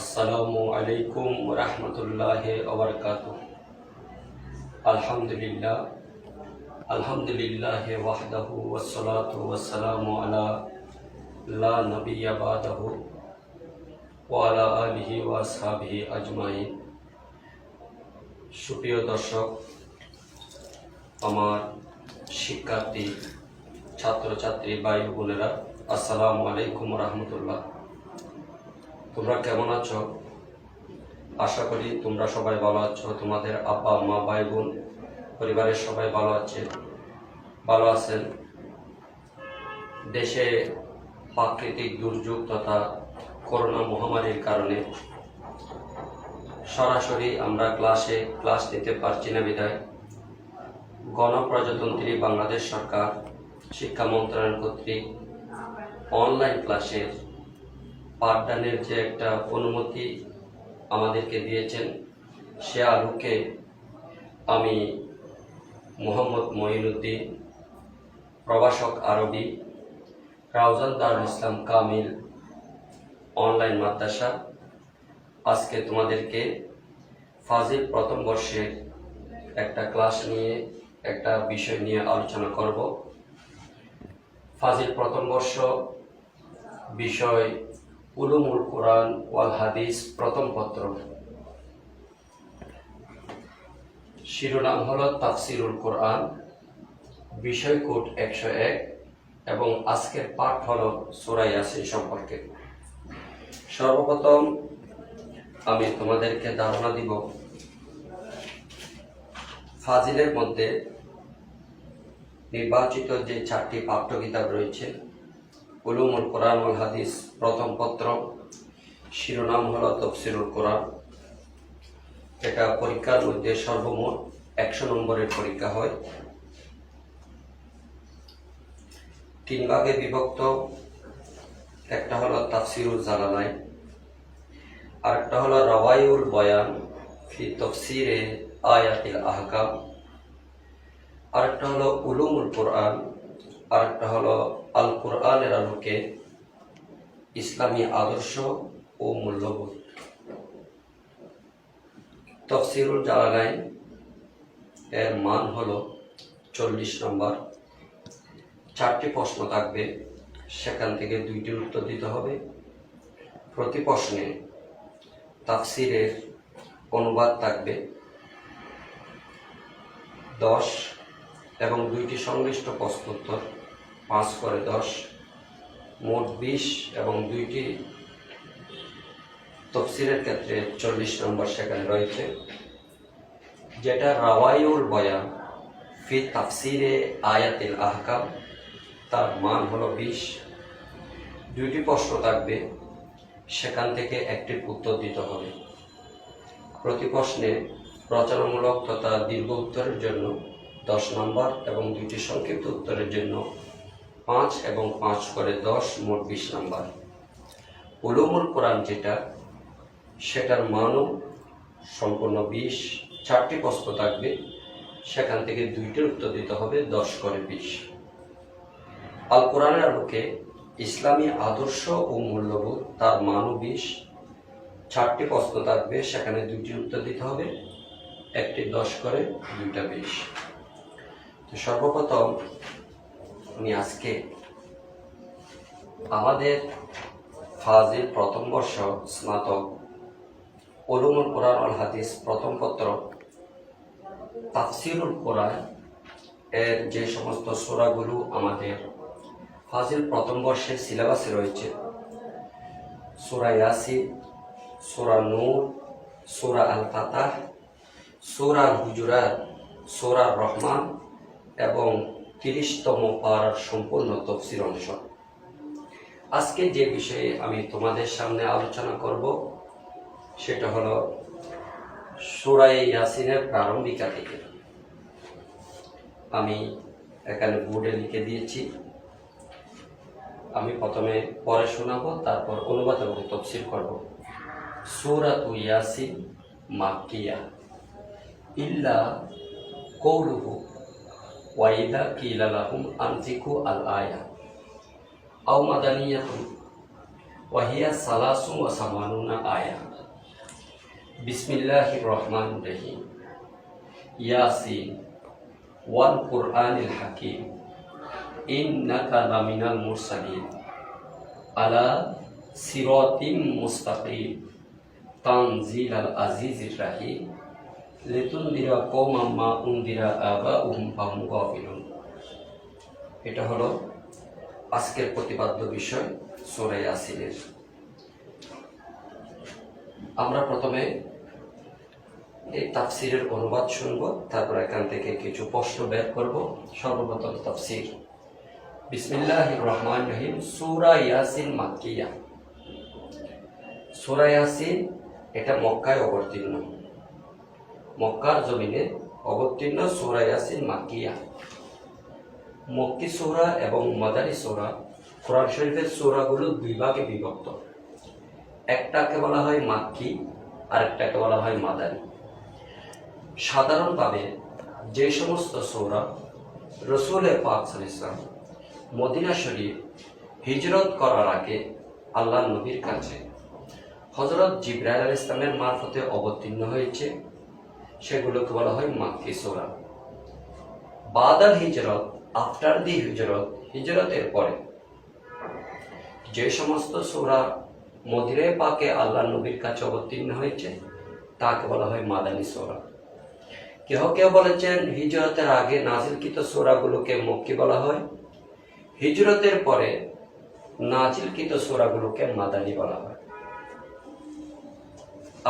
আসসালামু আলাইকুম রহমতুল্লাহ ওবরকাতুহ। আলহামদুলিল্লাহ আলহামদুলিল্লাহ ওয়াহদাহু ওয়াসসালাতু ওয়াসসালামু আলা লা নবিয়্যা বাদাহু ওয়া আলা আলিহি ওয়া আসহাবিহি আজমাইন। সুপ্রিয় দর্শক, আমার শিক্ষার্থী ছাত্রছাত্রী ভাই বোনেরা, আসসালামু আলাইকুম রহমতুল্লাহ। তোমরা কেমন আছো? আশা করি তোমরা সবাই ভালো আছো। তোমাদের আব্বা মা ভাই বোন পরিবারের সবাই ভালো আছেন। দেশে প্রাকৃতিক দুর্যোগ তথা করোনা মহামারীর কারণে সরাসরি আমরা ক্লাস নিতে পারছি না বিধায় গণপ্রজাতন্ত্রী বাংলাদেশ সরকার শিক্ষা মন্ত্রণালয় কর্তৃক অনলাইন ক্লাসের পাঠদানের যে একটা অনুমতি আমাদেরকে দিয়েছেন, সে আলোকে আমি মোহাম্মদ মঈনুদ্দিন, প্রভাষক আরবি, রাউজান দারুল ইসলাম কামিল অনলাইন মাদ্রাসা, আজকে তোমাদেরকে ফাজিল প্রথম বর্ষের একটা ক্লাস নিয়ে একটা বিষয় নিয়ে আলোচনা করব। ফাজিল প্রথম বর্ষ বিষয় উলুমুল কোরআন ওয়াল হাদিস প্রথম পত্র। শিরোনাম হলো তাফসিরুল কোরআন, বিষয় কোড 101 এবং আজকের পাঠ হলো সূরা ইয়াসিন সম্পর্কে। সর্বপ্রথম আমি তোমাদেরকে ধারণা দিব ফাজিলের মধ্যে নির্বাচিত যে 4টি পাঠ্যকিতাব রয়েছে। উলুমুল কোরআন ওয়াল হাদিস প্রথম পত্র, শিরোনাম হলো তাফসিরুল কোরআন। এটা পরীক্ষার মধ্যে সর্বমোট 100 নম্বরের পরীক্ষা হয়। 3 ভাগে বিভক্ত। একটা হলো তাফসিরুল জালালাইন, আরেকটা হলো রাওয়াইউল বয়ান ফি তাফসিরে আয়াতিল আহকাম, আরেকটা হলো উলুমুল কোরআন, আরেকটা হলো আল কোরআনের আলোকে ইসলামী আদর্শ ও মূল্যবোধ। তাফসিরুল জালালাইন এর মান হলো 40 নম্বর। 4টি প্রশ্ন থাকবে, সেখান থেকে 2টির উত্তর দিতে হবে। প্রতি প্রশ্নে তাফসিরের অনুবাদ থাকবে 10 এবং 2টি সংশ্লিষ্ট প্রশ্নোত্তর 5 করে 10, মোট 20 এবং 2টি তাফসিরের ক্ষেত্রে 40 নম্বর সেখানে রয়েছে। যেটা রাওয়াইউল বয়ান ফি তাফসিরে আয়াতিল আহকাম, তার মান হলো 20। 2টি প্রশ্ন থাকবে, সেখান থেকে একটির উত্তর দিতে হবে। প্রতি প্রশ্নে রচনামূলক তথা দীর্ঘ উত্তরের জন্য 10 নম্বর এবং 2টি সংক্ষিপ্ত উত্তরের জন্য 5 এবং 5 করে 10, মোট 20 নম্বর। উলুমুল কোরআন যেটা, সেটার মানও সম্পূর্ণ 20। 4টি প্রশ্ন থাকবে, সেখান থেকে 2টির উত্তর দিতে হবে, 10 করে 20। আল কোরআনের আলোকে ইসলামী আদর্শ ও মূল্যবোধ, তার মানও 20। 4টি প্রশ্ন থাকবে, সেখানে 2টির উত্তর দিতে হবে, একটি 10 করে, 2টা 20। তো সর্বপ্রথম আমি আজকে আমাদের ফাজিল প্রথম বর্ষ স্নাতক উলুমুল কোরআন ওয়াল হাদিস প্রথম পত্র তাফসিরুল কোরআন এর যে সমস্ত সূরাগুলো আমাদের ফাজিল প্রথম বর্ষের সিলেবাসে রয়েছে, সূরা ইয়াসিন, সূরা নূর, সূরা আল ফাতাহ, সূরা হুজুরাত, সূরা রহমান এবং 30তম পারার সম্পূর্ণ তাফসীর অংশ। আজকে যে বিষয়ে আমি তোমাদের সামনে আলোচনা করব, সেটা হলো সূরা ইয়াসিনের প্রারম্ভিকা থেকে। আমি এখানে বোর্ডে লিখে দিয়েছি। আমি প্রথমে পড়ে শোনাবো, তারপর অনুবাদ এবং তাফসীর করব। সূরাতু ইয়াসিন মাক্কিয়া ইল্লা কওলুহু ওয়া ইযা কিলা লাহুম আনফিকু আল আয়া আও মাদানিয়াতুন ওয়াহিয়া সালাসু ওয়া সামানুনা আয়া। বিসমিল্লাহির রহমানির রহিম। ইয়াসিন ওয়াল কুরআনিল হাকিম ইন্নাকা লামিনাল মুরসালিন আলা সিরাতিম মুস্তাকিম তানজিলাল আজিজির রাহিম লিতুনদিরা কওমান মা উনদিরা আবাউহুম ফাহুম গাফিলুন। এটা হলো আজকের প্রতিপাদ্য বিষয় সূরা ইয়াসিনের। আমরা প্রথমে এই তাফসিরের অনুবাদ শুনব, তারপর এখান থেকে কিছু প্রশ্ন বের করব। সর্বপ্রথম তাফসির। বিসমিল্লাহির রহমানির রহিম। সূরা ইয়াসিন মাক্কিয়া। সূরা ইয়াসিন এটা মক্কায় অবতীর্ণ, মক্কার জমিনে অবতীর্ণ সূরা ইয়াসিন মাক্কিয়া। মক্কি সূরা এবং মাদানী সূরা, কোরআন শরীফের সূরাগুলো দুই ভাগে বিভক্ত। একটাকে বলা হয় মাক্কি, আরেকটাকে বলা হয় মাদানী। সাধারণভাবে যে সমস্ত সূরা রাসূল পাক সাল্লাল্লাহু আলাইহি ওয়াসাল্লাম মদিনা শরীফ হিজরত করার আগে আল্লাহর নবীর কাছে হযরত জিবরাইল আলাইহিস সালামের মারফতে অবতীর্ণ হয়েছে, সেগুলোকে বলা হয় মাক্কি সূরা। বাদাল হিজরত, আফটার দি হিজরত, হিজরতের পরে যে সমস্ত সূরা মদিনা পাকে আল্লাহর নবীর কাছে অবতীর্ণ হয়েছে তাকে বলা হয় মাদানী সূরা। কেউ কেউ বলেছেন হিজরতের আগে নাজিলকৃত সূরাগুলোকে মক্কি বলা হয়, হিজরতের পরে নাজিলকৃত সূরাগুলোকে মাদানী বলা হয়।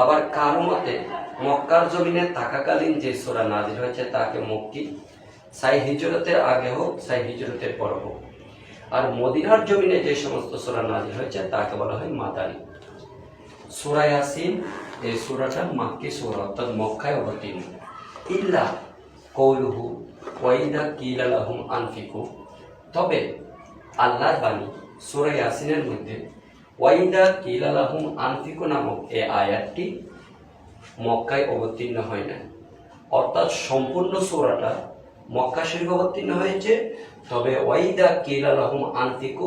আবার কারো মতে মক্কার জমিনে থাকাকালীন যে সূরা নাজিল হয়েছে তাকে মক্কি, চাই হিজরতের আগে হোক চাই হিজরতের পরে হোক। আর মদিনার জমিনে যে সমস্ত সূরা নাজিল হয়েছে তাকে বলা হয় মাদানী। সূরা ইয়াসিন এই সূরাটা মাক্কি সূরা, অর্থাৎ মক্কায় অবতীর্ণ। ইল্লা কওলুহু ওয়া ইযা কিলা লাহুম আনফিকু, তবে আল্লাহর বাণী সূরা ইয়াসিনের মধ্যে ওয়া ইযা কিলা লাহুম আনফিকু নামক এই আয়াতটি মক্কায় অবতীর্ণ হয় না, অর্থাৎ সম্পূর্ণ সূরাটা মক্কা শরীফ অবতীর্ণ হয়েছে, তবে ওয়া ইযা কিলা লাহুম আনফিকু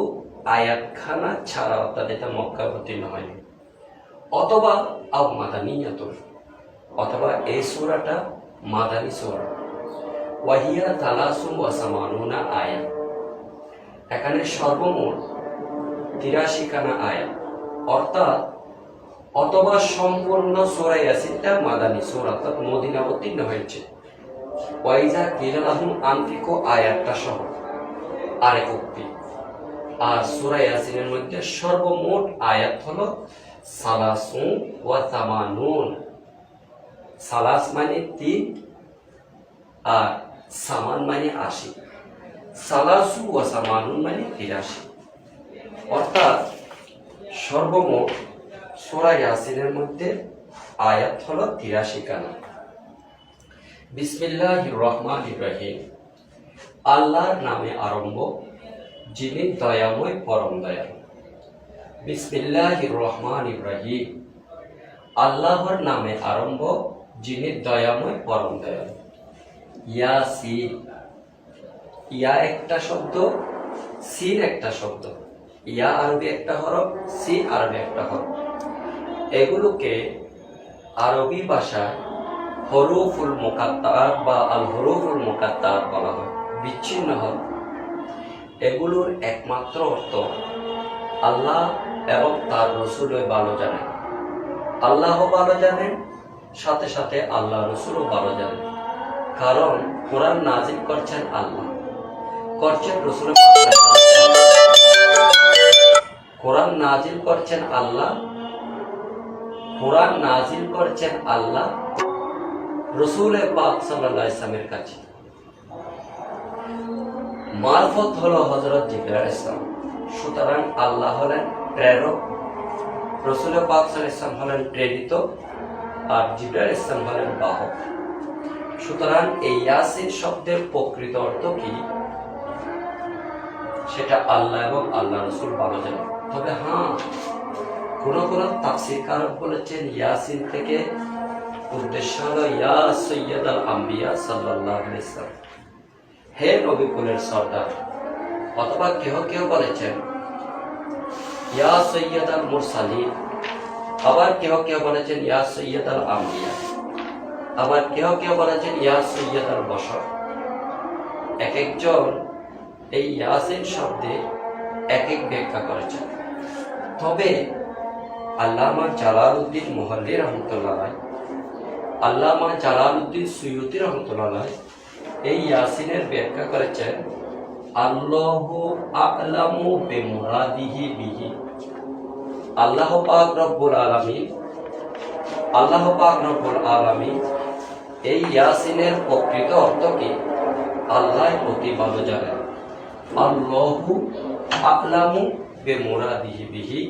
আয়াতখানা ছাড়া অর্থাৎ এটা মক্কা অবতীর্ণ হয়নি। অথবা আও মাদানিয়াতুন, অথবা এই সূরাটা মাদানী সূরা। ওয়াহিয়া তালাসুম ওয়া সামানুনা আয়া, এখানে সর্বমোট 83 খানা আয়াত, অর্থাৎ অথবা সম্পূর্ণ সূরা ইয়াসিনটা মাদানী সূরা, অর্থাৎ মদিনা অবতীর্ণ হয়েছে। ওয়াইজা কিলা লাহুম আনফিকু আয়াতটা সহ আরেক উক্তি। আর সূরা ইয়াসিনের মধ্যে সর্বমোট আয়াত হলো সালাসু ওয়া সামানুন। সালাস মানে 3 আর সামান মানে 80। সালাসু ওয়া সামানুন মানে 83, অর্থাৎ সর্বমোট সূরা ইয়াসিনের মধ্যে আয়াত হলো 83 খানা। বিসমিল্লাহির রহমানির রহিম। আল্লাহর নামে আরম্ভ, যিনি দয়াময় পরম দয়ালু। বিসমিল্লাহির রহমানির রহিম। আল্লাহর নামে আরম্ভ, যিনি দয়াময় পরম দয়ালু। ইয়াসিন, ইয়া একটা শব্দ, সিন একটা শব্দ। ইয়া আরবি একটা হরফ, সিন আরবি একটা হরফ। এগুলোকে আরবি ভাষায় হরুফুল মুকাত্তার বা আল হরুফুল মুকাত্তার বলা হয়, বিচ্ছিন্ন হরফ। এগুলোর একমাত্র অর্থ আল্লাহ এবং তার রাসূলও ভালো জানেন। আল্লাহও ভালো জানেন, সাথে সাথে আল্লাহ রাসূলও ভালো জানেন। কারণ কোরআন নাজিল করছেন আল্লাহ, করছেন রাসূল। কোরআন নাজিল করছেন আল্লাহ, কোরআন নাজিল করছেন আল্লাহ রাসূল পাক সাল্লাল্লাহু আলাইহি ওয়াসাল্লামের কাছে। মারফত হলো হযরত জিবরাইল আলাইহিস সালাম। সুতরাং আল্লাহ হলেন প্রেরক, রাসূল পাক সাল্লাল্লাহু আলাইহি ওয়াসাল্লাম হলেন প্রেরিত, আর জিবরাইল আলাইহিস সালাম হলেন বাহক। সুতরাং এই ইয়াসিন শব্দের প্রকৃত অর্থ কি সেটা আল্লাহ এবং আল্লাহ রাসূল ভালো জানেন। তবে হ্যাঁ, কোন কোন তাফসীরকারক বলেছেন ইয়াসিন থেকে উদ্দেশ্য হলো ইয়া সাইয়্যিদাল আম্বিয়া সাল্লাল্লাহু আলাইহি ওয়াসাল্লাম, হে নবী কুলের সর্দার। অথবা কেউ কেউ বলেছেন ইয়া সৈয়দাল মুরসালিন, আবার কেউ কেউ বলেছেন ইয়া সৈয়দাল আম্বিয়া, আবার কেউ কেউ বলেছেন ইয়া সৈয়দাল বশর। এক একজন এই ইয়াসিন শব্দে এক এক ব্যাখ্যা করেছেন। তবে আল্লামা জালালউদ্দিন মুহাল্লি রহমতুল্লাহ, আল্লামা জালালউদ্দিন সুয়ুতি রহমতুল্লাহ এই ইয়াসিনের ব্যাখ্যা করেছেন আল্লাহু আ'লামু বিমুরাদিহি বিহি। আল্লাহ পাক রব্বুল আলামিন, আল্লাহ পাক রব্বুল আলামিন এই ইয়াসিনের প্রকৃত অর্থ কি আল্লাহ অতি ভালো জানেন। আল্লাহু আ'লামু বিমুরাদিহি বিহি,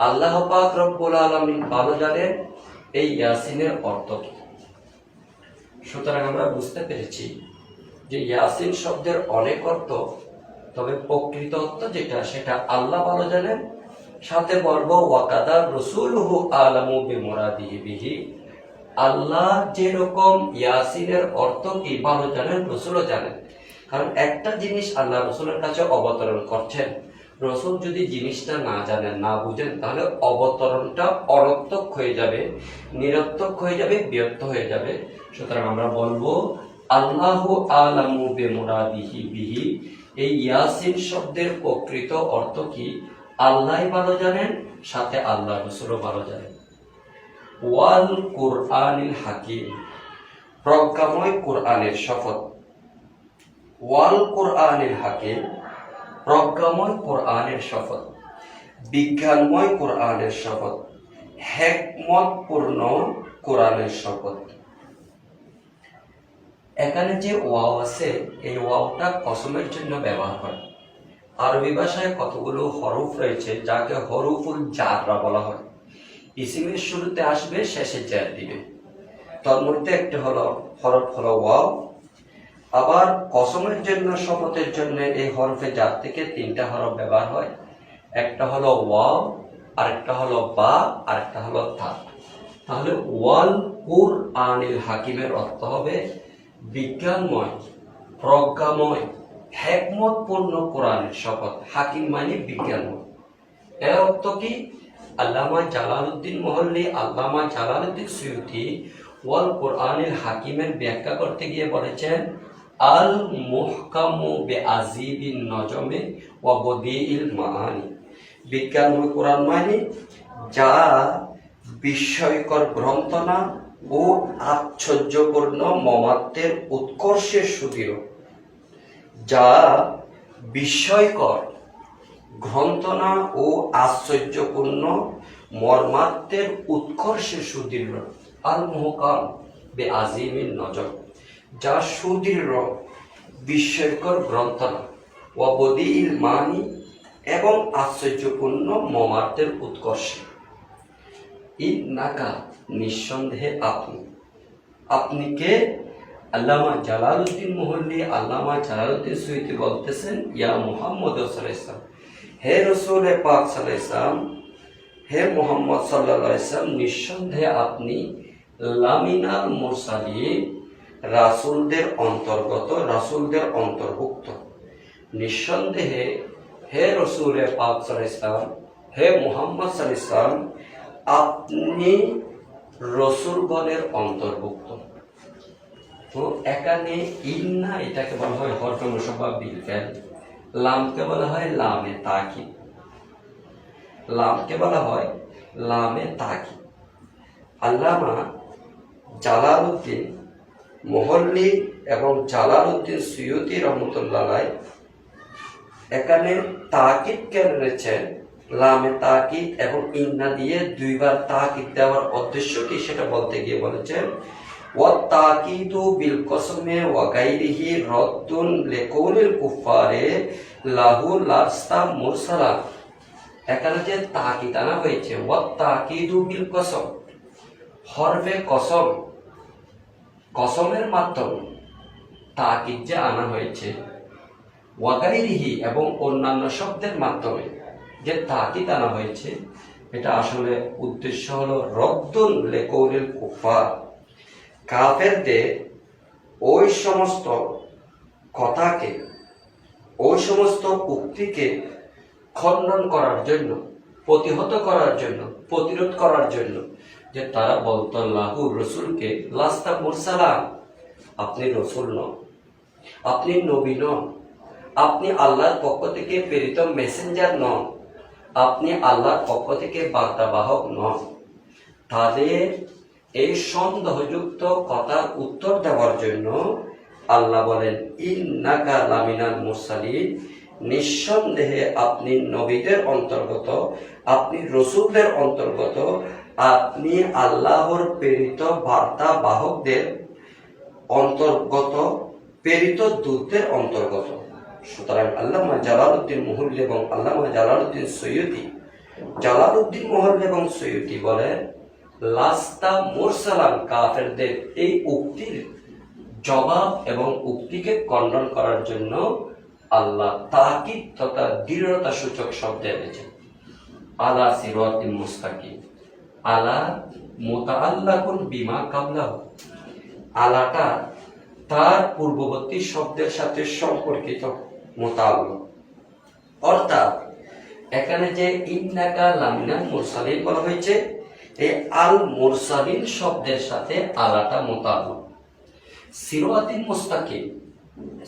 আল্লাহ পাক রব্বুল আলামিন ভালো জানেন এই ইয়াসিনের অর্থ কি। সুতরাং আমরা বুঝতে পেরেছি যে ইয়াসিন শব্দের অনেক অর্থ, তবে প্রকৃত অর্থ যেটা সেটা আল্লাহ ভালো জানেন। সাথে বলবো ওয়াকাদা রাসূলুহু আ'লামু বিমুরাদিহি বিহি, আল্লাহ যেরকম ইয়াসিনের অর্থ কি ভালো জানেন, রসুলও জানেন। কারণ একটা জিনিস আল্লাহ রসুলের কাছে অবতরণ করছেন, রসুল যদি জিনিসটা না জানেন, না বুঝেন, তাহলে অবতরণটা অনর্থক হয়ে যাবে, নিরর্থক হয়ে যাবে, ব্যর্থ হয়ে যাবে। সুতরাং আমরা বলবো আল্লাহু আ'লামু বিমুরাদিহি বিহি, এই ইয়াসিন শব্দের প্রকৃত অর্থ কি আল্লাহ ভালো জানেন, সাথে আল্লাহ রসুলও ভালো জানেন। ওয়াল কুরআনিল হাকিম, প্রজ্ঞাময় কুরআনের শপথ। ওয়াল কুরআনিল হাকিম, প্রজ্ঞাময় কুরআনের শপথ, বিজ্ঞানময় কুরআনের শপথ, হিকমতপূর্ণ কুরআনের শপথ। এখানে যে ওয়াও আছে, এই ওয়াওটা কসমের জন্য ব্যবহার হয়। আরবি ভাষায় কতগুলো হরফ রয়েছে যাকে হরফুল জাররা বলা হয়। ইসিমের শুরুতে আসবে, শেষে জার দিবে। তার মধ্যে একটা হরফ হলো ওয়াও। আবার কসমের জন্য, শপথের জন্য এই হরফে জার থেকে তিনটা হরফ ব্যবহার হয়। একটা হলো ওয়াও, আরেকটা হলো বা, আরেকটা হলো তা। তাহলে ওয়াল কুরআনিল হাকিমের অর্থ হবে বিজ্ঞানময়, প্রজ্ঞাময়, হিকমতপূর্ণ কোরআনের শপথ। হাকিম মানে বিজ্ঞানময়। এর অর্থ কি? আল্লামা জালালউদ্দিন মুহাল্লি, আল্লামা জালালউদ্দিন সুয়ুতি ওয়াল কুরআনিল হাকিমের ব্যাখ্যা করতে গিয়ে বলেছেন আল মুহকামু বিআজিবিন নজমে ওয়া বদিইল মাআনি। বিজ্ঞানময় কোরআন মানে যা বিস্ময়কর গ্রন্থনা ও আশ্চর্যপূর্ণ মমাত্মের উৎকর্ষের সুদৃঢ়। যা বিস্ময়কর গ্রন্থনা ও আশ্চর্যপূর্ণ মর্মাত্মের উৎকর্ষে সুদৃঢ়। আল মুহকাম বিআজিমিন নজম, যা সুদৃঢ় বিস্ময়কর গ্রন্থনা, ওয়া বদিইল মানি, এবং আশ্চর্যপূর্ণ মর্মাত্মের উৎকর্ষে। ইন্নাকা, নিঃসন্দেহে আপনি। আপনি কে? আল্লামা জালালউদ্দিন মুহাল্লি, আল্লামা জালালউদ্দিন সুয়ুতি বলতেছেন ইয়া মুহাম্মদ সাল্লাল্লাহু আলাইহি ওয়াসাল্লাম, হে রাসূল পাক সাল্লাল্লাহু আলাইহি ওয়াসাল্লাম, হে মুহাম্মদ সাল্লাল্লাহু আলাইহি ওয়াসাল্লাম, নিঃসন্দেহে আপনি লামিনাল মুরসালিন, রাসূলদের অন্তর্গত, রাসূলদের অন্তর্ভুক্ত। নিঃসন্দেহে হে রাসূল পাক সাল্লাল্লাহু আলাইহি ওয়াসাল্লাম, হে মুহাম্মদ সাল্লাল্লাহু আলাইহি ওয়াসাল্লাম, আপনি রাসূলগণের অন্তর্ভুক্ত। তো এখানে ইন্না, এটাকে বলা হয় হরফে মুশাব্বাহ বিল ফাইল। লামকে বলা হয় লামে তাকিদ, লামকে বলা হয় লামে তাকিদ। আল্লামা জালালউদ্দিন মুহাল্লি এবং জালালউদ্দিন সুয়ুতি রহমতুল্লাহ আলাইহি এখানে তাকিদ কেন রয়েছেন, লামে তাকিদ এবং ইন্না দিয়ে দুইবার তাকিদ দেওয়ার উদ্দেশ্য কি সেটা বলতে গিয়ে বলেছেন ওয়া তাকিদু বিল কসমে ওয়া গায়রিহি রাদ্দুন লিকাউলিল কুফারে লাহু লাস্তা মুরসালা। এখানে যে তাকিদ আনা হয়েছে ওয়া তাকিদু বিল কসম, হরফে কসম, কসমের মাধ্যমে তাকিদ যে আনা হয়েছে, ওয়া গায়রিহি এবং অন্যান্য শব্দের মাধ্যমে যে তাকিদ আনা হয়েছে, এটা আসলে উদ্দেশ্য হলো রদ্দুন লিকাউলিল কুফার, কাফেরদের ওই সমস্ত কথাকে, ওই সমস্ত উক্তিকে খণ্ডন করার জন্য, প্রতিহত করার জন্য, প্রতিরোধ করার জন্য, যে তারা বলতো লাহু রসুলকে লাস্তা মুরসালাম, আপনি রসুল নন, আপনি নবী নন, আপনি আল্লাহর পক্ষ থেকে প্রেরিত মেসেঞ্জার নন, আপনি আল্লাহর পক্ষ থেকে বার্তাবাহক নন। তাদের এই সন্দেহযুক্ত কথার উত্তর দেওয়ার জন্য আল্লাহ বলেন, ইন্নাকা লামিনাল মুরসালিন, নিঃসন্দেহে আপনি নবীদের অন্তর্গত, আপনি রসুলদের অন্তর্গত, আপনি আল্লাহর প্রেরিত বার্তাবাহকদের অন্তর্গত, প্রেরিত দূতদের অন্তর্গত। সুতরাং আল্লামা জালালউদ্দিন মুহল্লি এবং আল্লামা জালালউদ্দিন সৈয়দী, জালালউদ্দিন মুহল্লি এবং সৈয়দী বলেন, লাস্তা মুরসালান, কাফেরদের এই উক্তির জবাব এবং উক্তিকে খণ্ডন করার জন্য আল্লাহ তাকিদ তথা দৃঢ়তা সূচক শব্দ এনেছেন। আলা সিরাতিন মুস্তাকিম, আলা মুতাআল্লাকুন বিমা কাবলাহু, আলাটা তার পূর্ববর্তী শব্দের সাথে সম্পর্কিত, মুতাআল্লাক। অর্থাৎ এখানে যে ইন্নাকা লামিনাল মুরসালিন বলা হয়েছে, এই আল মুরসালিন শব্দের সাথে আলাটা মুতাআল্লাক। সিরাতিন মুস্তাকিম,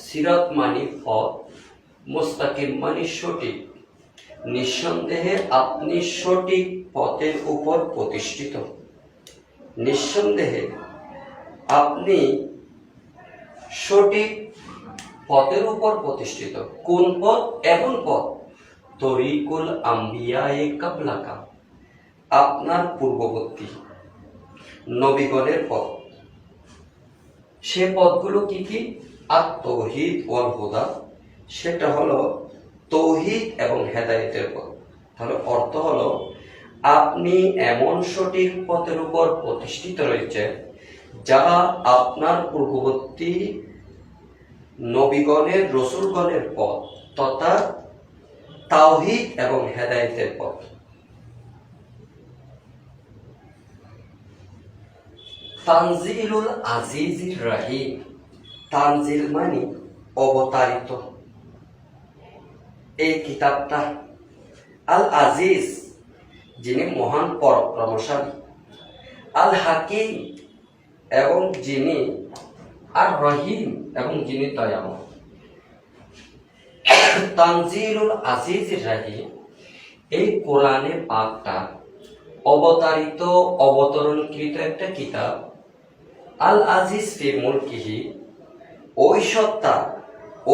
সিরাত মানে পথ, মুস্তাকিম মানে সঠিক। নিঃসন্দেহে আপনি সঠিক পথের উপর প্রতিষ্ঠিত, নিঃসন্দেহে আপনি সঠিক পথের উপর প্রতিষ্ঠিত। কোন পথ? এমন পথ, তরিকুল আম্বিয়ায়ে কাবলাকা, আপনার পূর্ববর্তী নবীগণের পথ। সে পথগুলো কি কি? আত-তাওহীদ ওয়াল হুদা, সেটা হলো তৌহিদ এবং হেদায়েতের পথ। তাহলে অর্থ হলো আপনি এমন সঠিক পথের উপর প্রতিষ্ঠিত রয়েছে যা আপনার পূর্ববর্তী নবীগণের, রসুলগণের পথ তথা তাওহীদ এবং হেদায়েতের পথ। তানজিলুল আজিজির রাহিম, তানজিল মানে অবতারিত। এই কিতাবটা আল আজিজ, যিনি মহান পরাক্রমশালী, আল হাকিম, এবং যিনি আর রহিম, এবং যিনি দয়াময়। তানজিলুল আজিজির রাহিম, এই কোরআনে পাকটা অবতারিত, অবতরণকৃত একটা কিতাব। আল আজিজ ফি মুলকিহি, ওই সত্তা,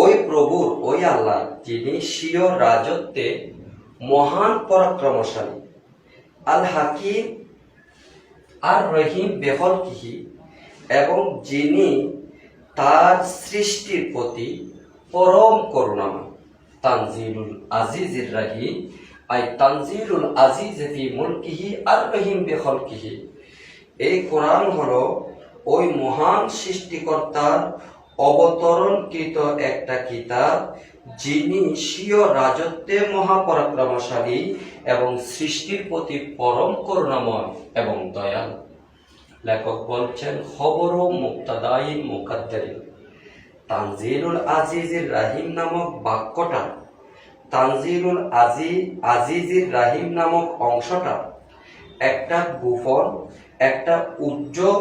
ওই প্রভুর, ওই আল্লাহ যিনি স্বীয় রাজত্বে মহান পরাক্রমশালী। আল হাকিম আর রহিম বেহলকিহি, এবং যিনি তার সৃষ্টির প্রতি পরম করুণাময়। তানজিলুল আজিজির রাহিম, আই তানজিলুল আজিজ ফি মুলকিহি আর রহিম বেহলকিহি। এই কোরআন হলো ওই মহান সৃষ্টিকর্তার অবতরণকৃত একটা কিতাব, যিনি স্বীয় রাজত্বে মহাপরাক্রমশালী এবং সৃষ্টির প্রতি পরম করুণাময় এবং দয়ালু। লেখক বলছেন, খবর ও মুক্তাদাইন মুকাদ্দারিন। তানজিলুল আজিজির রাহিম নামক বাক্যটা, তানজিলুল আজিজির রাহিম নামক অংশটা একটা গোপন, একটা উজ্জ্বল,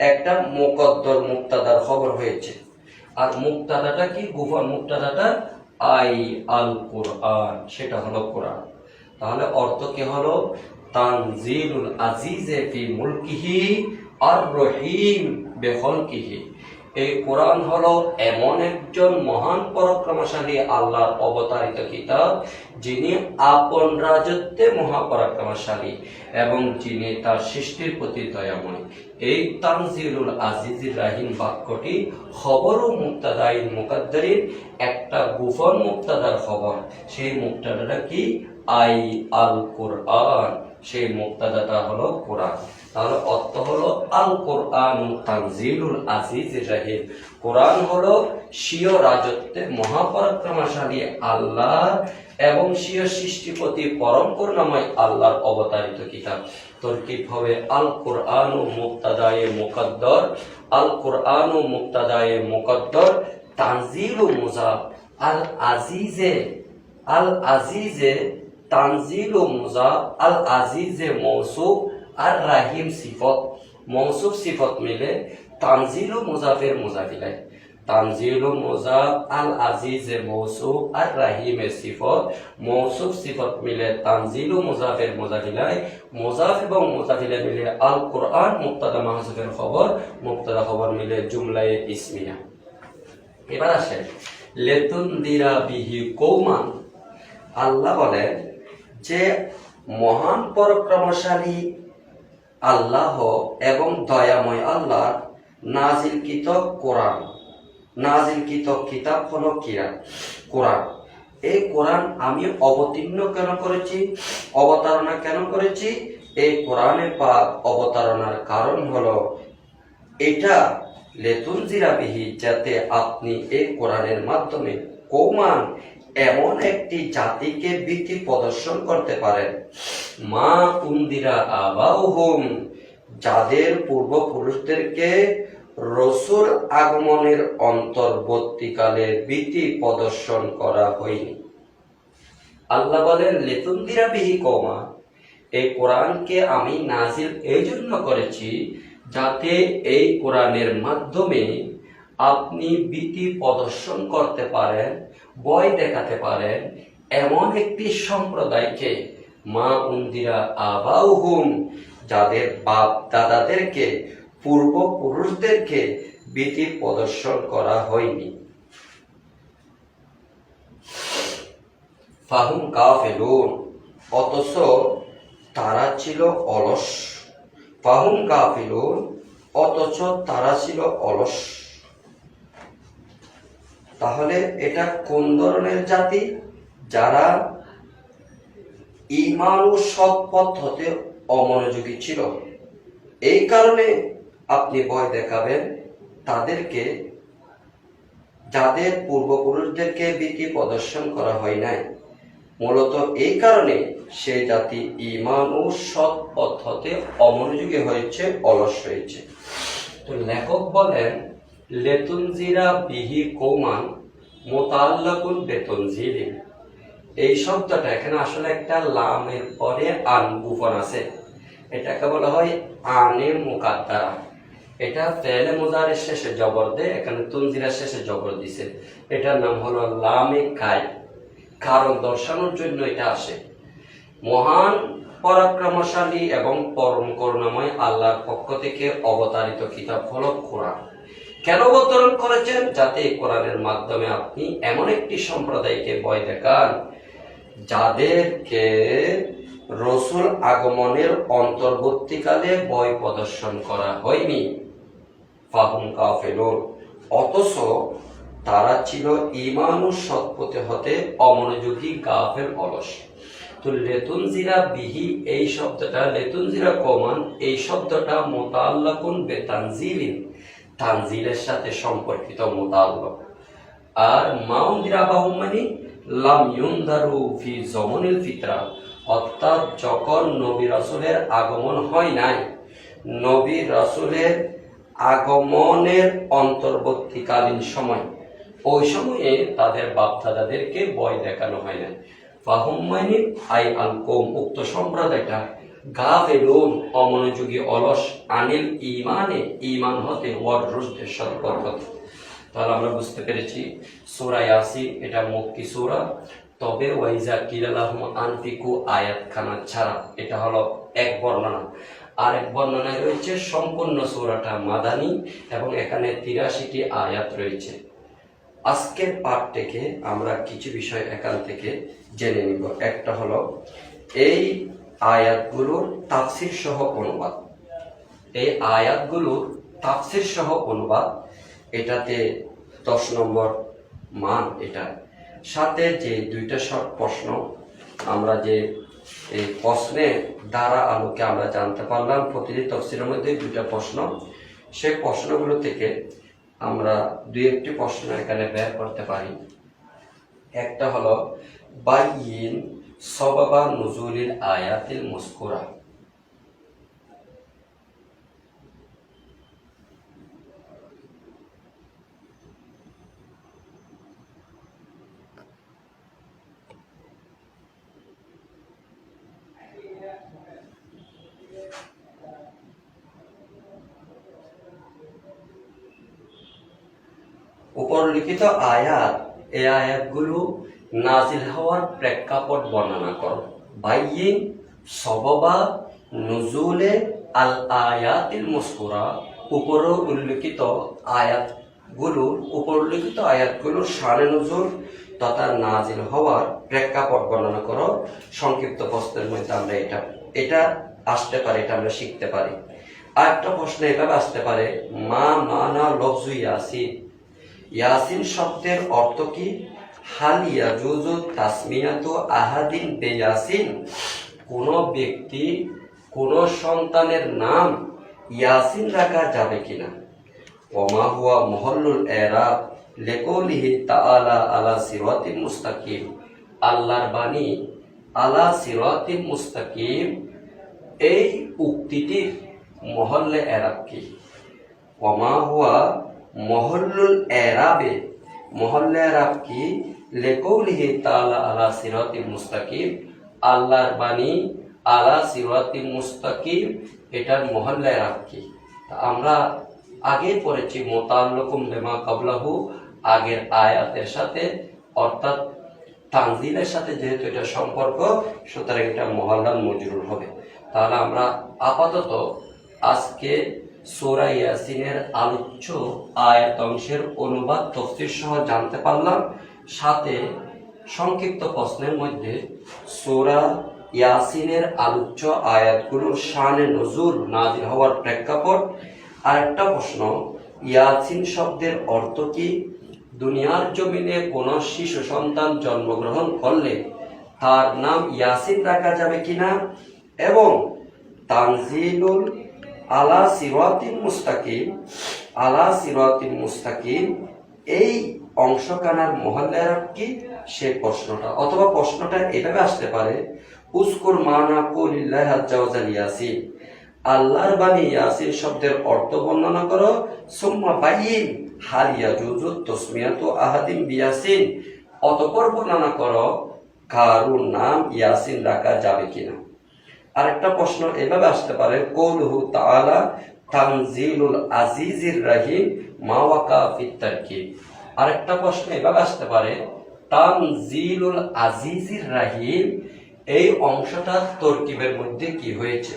একটা মুকদ্দর, মুক্তাদার খবর হয়েছে। আর মুক্তাদাটা কি? গোপন মুক্তাদাটা আই আল কোরআন, সেটা হলো কোরআন। তাহলে অর্থ কি হলো? তানজিলুল আজিজে ফি মুলকিহি আর রহিম বেখলকিহি। এই কোরআন হলো এমন একজন মহান পরাক্রমশালী আল্লাহর অবতারিত কিতাব, যিনি আপন রাজত্বে মহাপরাক্রমশালী এবং যিনি তার সৃষ্টির প্রতি দয়াময়। এই তানজিলুল আজিজির রাহিম বাক্যটি খবর ও মুক্তাদাইন মুকাদ্দারিন, একটা গোপন মুক্তাদার খবর। সেই মুক্তাদাটা কি? আই আল কোরআন, সেই মুক্তাদাটা হলো কোরআন। তাহলে অর্থ হলো আল কোরআন তানজিলুল আজিজির রাহিম, কোরআন হলো স্বীয় রাজত্বে মহাপরাক্রমশালী আল্লাহ এবং স্বীয় সৃষ্টিপতি পরম করুণাময় আল্লাহর অবতারিত কিতাব। তরকিব হবে আল কোরআন ও মুক্তাদায়ে মুকদ্দর, আল কোরআন ও মুক্তাদায়ে মুকদ্দর, তানজিল ও মুজাব, আল আজিজে তানজিল ও মুজাফ, আল আজিজে মৌসুফ, আর রাহিম সিফত। মৌসুফ সিফত মিলে তানজিল ও মুজাফের মুজাফিলায়। তানজিল ও মুজাফ, আল আজিজে মৌসুফ, আর রাহিমে সিফত। মৌসুফ সিফত মিলে তানজিল ও মুজাফের মুজাফিলায়। মুজাফ এবং মুজাফিলায় মিলে আল কোরআন মুক্তাদা মাহজুফের খবর। মুক্তাদা খবর মিলে জুমলায়ে ইসমিয়া। এবার আসে লেতুনদিরা বিহি কৌমান। আল্লাহ বলেন যে মহান পরাক্রমশালী আল্লাহ এবং দয়াময় আল্লাহ নাজিলকৃত কোরআন, নাজিলকৃত কিতাব হলো কোরআন। এই কোরআন আমি অবতীর্ণ কেন করেছি, অবতারণা কেন করেছি? এই কোরআনে পাক অবতারণার কারণ হলো এটা লেতুনজিরা বিহি, যাতে আপনি এই কোরআনের মাধ্যমে কৌমান, এমন একটি জাতিকে ভীতি প্রদর্শন করতে পারেন, মা উন্দিরা আবাউহুম, যাদের পূর্বপুরুষদেরকে রসুল আগমনের অন্তর্বর্তীকালে ভীতি প্রদর্শন করা হয়নি। আল্লাহ বলেন লেতুনদিরা বিহি কওমা, এই কোরআনকে আমি নাজিল এই জন্য করেছি যাতে এই কোরআনের মাধ্যমে আপনি ভীতি প্রদর্শন করতে পারেন, ভয় দেখাতে পারেন এমন একটি সম্প্রদায়কে, মা উন্দিরা আবাউহুম, যাদের বাপ দাদাদেরকে, পূর্বপুরুষদেরকে ভীতি প্রদর্শন করা হয়নি। ফাহুম গাফিলুন, অথচ তারা ছিল অলস। ফাহুম গাফিলুন, অথচ তারা ছিল অলস। তাহলে এটা কোন ধরনের জাতি? যারা ঈমান ও সৎ পথ হতে অমনোযোগী ছিল। এই কারণে আপনি ভয় দেখাবেন তাদেরকে, যাদের পূর্বপুরুষদেরকে ভীতি প্রদর্শন করা হয় নাই। মূলত এই কারণে সেই জাতি ঈমান ও সৎ পথ হতে অমনোযোগী হয়েছে, অলস হয়েছে। তো লেখক বলেন লেতুনজিরা বিহি কৌমান মুতাআল্লাকুন বিতানজিলিন। এই শব্দটা এখানে আসলে একটা লামের পরে আন গুফন আছে, এটাকে বলা হয় আনে মুকাদ্দারা। এটা ফেলে মুজারের শেষে জবর দেয়, এখানে তুনজিরার শেষে জবর দিছে। এটার নাম হলো লামে কাই, কারণ দর্শানোর জন্য এটা আসে। মহান পরাক্রমশালী এবং পরম করুণাময় আল্লাহর পক্ষ থেকে অবতারিত কিতাব হলো কোরআন। কেন অবতরণ করেছেন? যাতে এই কোরআনের মাধ্যমে আপনি এমন একটি সম্প্রদায়কে ভয় দেখান যাদেরকে রসুল আগমনের অন্তর্বর্তীকালে ভয় প্রদর্শন করা হয়নি। ফাহুম গাফিলুন, অথচ তারা ছিল ঈমান ও সৎ পথে হতে অমনোযোগী, গাফেল, অলস। তো লেতুনজিরা বিহি এই শব্দটা, লেতুনজিরা কওমান এই শব্দটা মুতাআল্লাকুন বিতানজিলিন, তানজিলের সাথে সম্পর্কিত মুতাআল্লাক। আর মাউন্দিরা আবাহুম মানে লাম ইউনদারু ফি জমানিল ফিতরা, অর্থাৎ যখন নবী রাসূলের আগমন হয় নাই, নবী রাসূলের আগমনের অন্তর্বর্তীকালীন সময়, ওই সময়ে তাদের বাপ-দাদাদেরকে ভয় দেখানো হয় না। ফাহুম মানে আই আল কওম, উক্ত সম্প্রদায়টা, গাফিলুন অমনোযোগী, অলস, আনিল ঈমানে ঈমান হতে, ওয়ার রুশদের সৎপথ হতে। তাহলে আমরা বুঝতে পেরেছি সূরা ইয়াসিন এটা মক্কি সূরা, তবে ওয়াইজা কিলা লাহুম আনফিকু আয়াতখানা ছাড়া এটা হলো এক বর্ণনা। আর এক বর্ণনায় রয়েছে সম্পূর্ণ সূরাটা মাদানী এবং এখানে ৮৩টি আয়াত রয়েছে। আজকের পাঠ থেকে আমরা কিছু বিষয় এখান থেকে জেনে নিব। একটা হলো এই আয়াতগুলোর তাফসীর সহ অনুবাদ। এই আয়াতগুলোর তাফসীর সহ অনুবাদ, এটাতে 10 নম্বর মান। এটা সাথে যে দুইটা শর্ট প্রশ্ন, আমরা যে এই প্রশ্নের দ্বারা আলোকে আমরা জানতে পারলাম প্রতিটি তাফসীরের মধ্যে দুইটা প্রশ্ন, সেই প্রশ্নগুলো থেকে আমরা দুই একটি প্রশ্ন এখানে বের করতে পারি। একটা হলো বাইয়িন সবাবা নুজুলিল আয়াতিল মুযকুরা। উপরলিখিত আয়াত, এই আয়াতগুলো নাজিল হওয়ার প্রেক্ষাপট বর্ণনা করো। বাইয়িন সবাবা নুজুলে আল আয়াতিল মুসকুরা, উপরোল্লিখিত আয়াতগুলোর শানে নুজুল তথা নাজিল হওয়ার প্রেক্ষাপট বর্ণনা করো। সংক্ষিপ্ত প্রশ্নের মধ্যে আমরা এটা আসতে পারে, এটা আমরা শিখতে পারি। আর একটা প্রশ্ন এভাবে আসতে পারে, মা মানা লফজু ইয়াসিন, ইয়াসিন শব্দের অর্থ কি? হাল ইয়াজুজু তাসমিয়াতু আহাদিন বেয়াসিন, কোন ব্যক্তি কোন সন্তানের নাম ইয়াসিন রাখা যাবে কিনা? ওমা হুয়া মুহল্লুল ইরাব লিকাউলিহি তাআলা আলা সিরাতিল মুস্তাকিম, আল্লাহর বাণী আলা সিরাতিল মুস্তাকিম, এই উক্তিটির মহল্লে এরাব কি? ওমা হুয়া মহল্লুল ইরাবে, মহল্লে এরাব কি? লিকাউলিহি তাআলা আলা সিরাতিল মুস্তাকিম, আল্লাহর বাণী আলা সিরাতিল মুস্তাকিম, এটার মহল্লে এরাব কি? আমরা আগে পড়েছি মুতাআল্লিকুম বিমা ক্বাবলাহু, আগের আয়াতের সাথে, অর্থাৎ তানজিলের সাথে যেহেতু এটা সম্পর্ক, সুতরাং এটা মুহাল্লাল মজরুর হবে। তাহলে আমরা আপাতত আজকে সূরা ইয়াসিনের আলোচ্য আয়াত অংশের অনুবাদ তাফসীর সহ জানতে পারলাম। সাথে সংক্ষিপ্ত প্রশ্নের মধ্যে সূরা ইয়াসিনের আলোচ্য আয়াতগুলোর শানে নজুল, নাজিল হওয়ার প্রেক্ষাপট। আরেকটা প্রশ্ন, ইয়াসিন শব্দের অর্থ কি? দুনিয়ার জমিনে কোন শিশু সন্তান জন্মগ্রহণ করলে তার নাম ইয়াসিন রাখা যাবে কিনা? এবং তানজিলুল আলা সিরাতিল মুস্তাকিম, আলা সিরাতিল মুস্তাকিম, এই অংশখানার মহল্লে কি? সে প্রশ্নটা, অথবা প্রশ্নটা এভাবে আসতে পারে, উজকুর মানা কৌলিল্লাহি আযজা ওয়া জাল ইয়াসিন, আল্লাহর বাণী ইয়াসিন শব্দের অর্থ বর্ণনা করো। সুম্মা বাইয়িন হাল ইয়াজুজু তাসমিয়াতু আহাদিন বিয়াসিন, অতঃপর বর্ণনা করো কারুর নাম ইয়াসিন রাখা যাবে কিনা। আরেকটা প্রশ্ন এভাবে আসতে পারে, কৌলুহু তাআলা তানজিলুল আজিজির রহিম মা ওয়াকা ফিত তারকিব। আরেকটা প্রশ্ন এভাবে আসতে পারে, তানজিলুল আজিজির রহিম, এই অংশটা তরকিবের মধ্যে কি হয়েছে?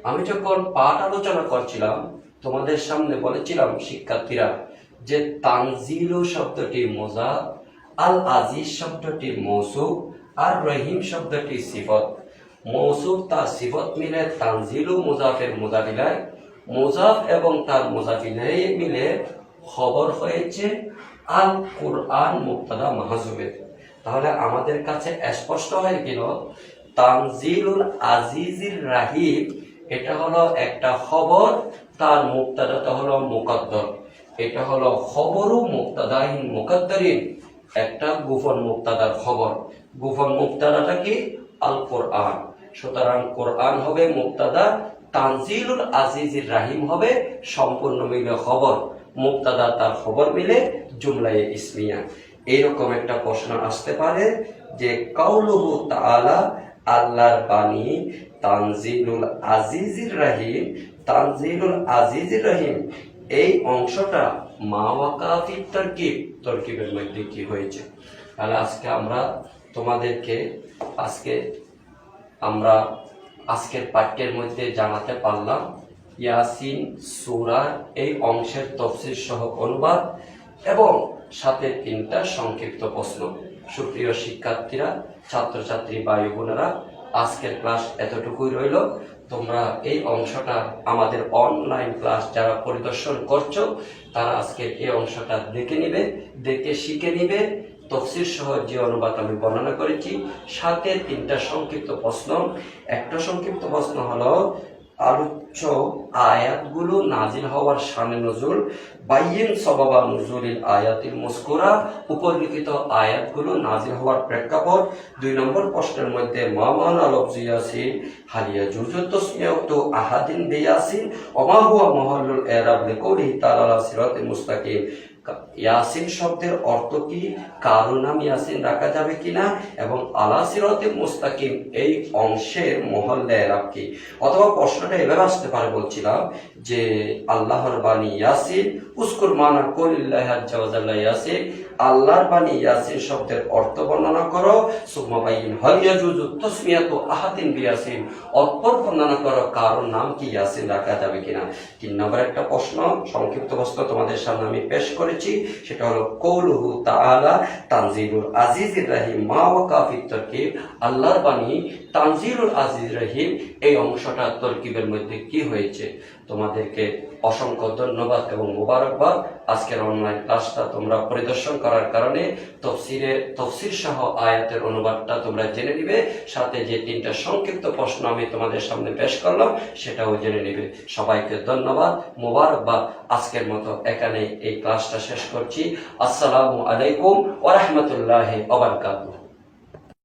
আমি যখন পাঠ আলোচনা করছিলাম তোমাদের সামনে বলেছিলাম শিক্ষার্থীরা যে তানজিলু শব্দটি মুজাফ, আল আজিজ শব্দটি মৌসুফ, আর রহিম শব্দটি সিফত। মৌসুফ তার সিফত মিলে তানজিলু মুজাফের মুজাফিলায়, মুজাফ এবং তার মুজাফিলায় মিলে খবর হয়েছে আল কুরআন মুবতাদা মাহজুবের। তাহলে আমাদের কাছে স্পষ্ট হয়ে গেল তানজিলুল আজিজির রাহিম, এটা হলো একটা খবর, তার মুবতাদাটা হলো মুকদ্দর। এটা হলো খবরু মুবতাদাইন মুকদ্দরিন, একটা গোপন মুবতাদার খবর। গোপন মুবতাদাটা কি? আল কোরআন। সুতরাং কোরআন হবে মুবতাদা, তানজিলুল আজিজির রাহিম হবে সম্পূর্ণ মিলে খবর, মুবতাদা তার খবর মিলে জুমলায়ে ইসমিয়া। এইরকম একটা প্রশ্ন আসতে পারে যে কাউলুহু তাআলা, আল্লাহর বাণী, তানজিলুল আজিজির রহিম, তানজিলুল আজিজির রহিম, এই অংশটা মা ওয়াকা ফিত তারকিব, তরকিবের মধ্যে কি হয়েছে। তাহলে আজকে আমরা তোমাদেরকে আজকের পাঠ্যের মধ্যে জানাতে পারলাম ইয়াসিন সূরার এই অংশের তাফসীর সহ অনুবাদ এবং সাথে 3টা সংক্ষিপ্ত প্রশ্ন। সুপ্রিয় শিক্ষার্থীরা, ছাত্রছাত্রী ভাই বোনেরা, আজকের ক্লাস এতটুকুই রইল। তোমরা এই অংশটা আমাদের অনলাইন ক্লাস যারা পরিদর্শন করছো তারা আজকের এই অংশটা দেখে নিবে, দেখে শিখে নিবে। তফসির সহ যে অনুবাদ আমি বর্ণনা করেছি, সাথে 3টা সংক্ষিপ্ত প্রশ্ন। একটা সংক্ষিপ্ত প্রশ্ন হলো আলোচ্য আয়াতগুলো নাজিল হওয়ার শানে নজুল, বাইয়িন সবাবা নুজুলিল আয়াতিল মুযকুরা, উপরলিখিত আয়াতগুলো নাজিল হওয়ার প্রেক্ষাপট। 2 নম্বর প্রশ্নের মধ্যে মা মানা লফজু ইয়াসিন, হাল ইয়াজুজু তাসমিয়াতু আহাদিন বিয়াসিন, ওয়া মা হুয়া মুহাল্লুল ইরাব লিকাউলিহি তাআলা আলা সিরাতিল মুস্তাকিম, ইয়াসিন শব্দের অর্থ কি, কারো নাম ইয়াসিন রাখা যাবে কিনা, এবং আলা সিরাতিল মুস্তাকিম এই অংশের মহল্লা এরাব কি। অথবা প্রশ্নটা এভাবে আসতে পারে, বলছিলাম যে আল্লাহর বাণী ইয়াসিন, উস্কুর মানা কলিল্লাহি আজ্জা ওয়া জাল্লা ইয়াসিন, আল্লাহর বাণী ইয়াসিন শব্দের অর্থ বর্ণনা করো, সুম্মা বাইয়িন হাল ইয়াজুজু তাসমিয়াতু আহাদিন বিয়াসিন, অপর বর্ণনা করো কারো নাম কি ইয়াসিন রাখা যাবে কিনা। 3 নম্বর একটা প্রশ্ন সংক্ষিপ্ত প্রশ্ন তোমাদের সামনে আমি পেশ করেছি, সেটা হলো কৌলুহু তাআলা তানজিলুল আজিজির রহিম মা ওয়াকা ফি তারকিব, আল্লাহর বাণী তানজিলুল আজিজ রহিম এই অংশটা তরকিবের মধ্যে কি হয়েছে। তোমাদেরকে অসংখ্য ধন্যবাদ এবং মোবারকবাদ। আজকের অনলাইন ক্লাসটা তোমরা পরিদর্শন করার কারণে তফসির সহ আয়াতের অনুবাদটা তোমরা জেনে নিবে, সাথে যে 3টা সংক্ষিপ্ত প্রশ্ন আমি তোমাদের সামনে পেশ করলাম সেটাও জেনে নিবে। সবাইকে ধন্যবাদ, মোবারকবাদ। আজকের মতো এখানে এই ক্লাসটা শেষ করছি। আসসালামু আলাইকুম ওয়া রাহমাতুল্লাহি ওয়া বারাকাতুহু।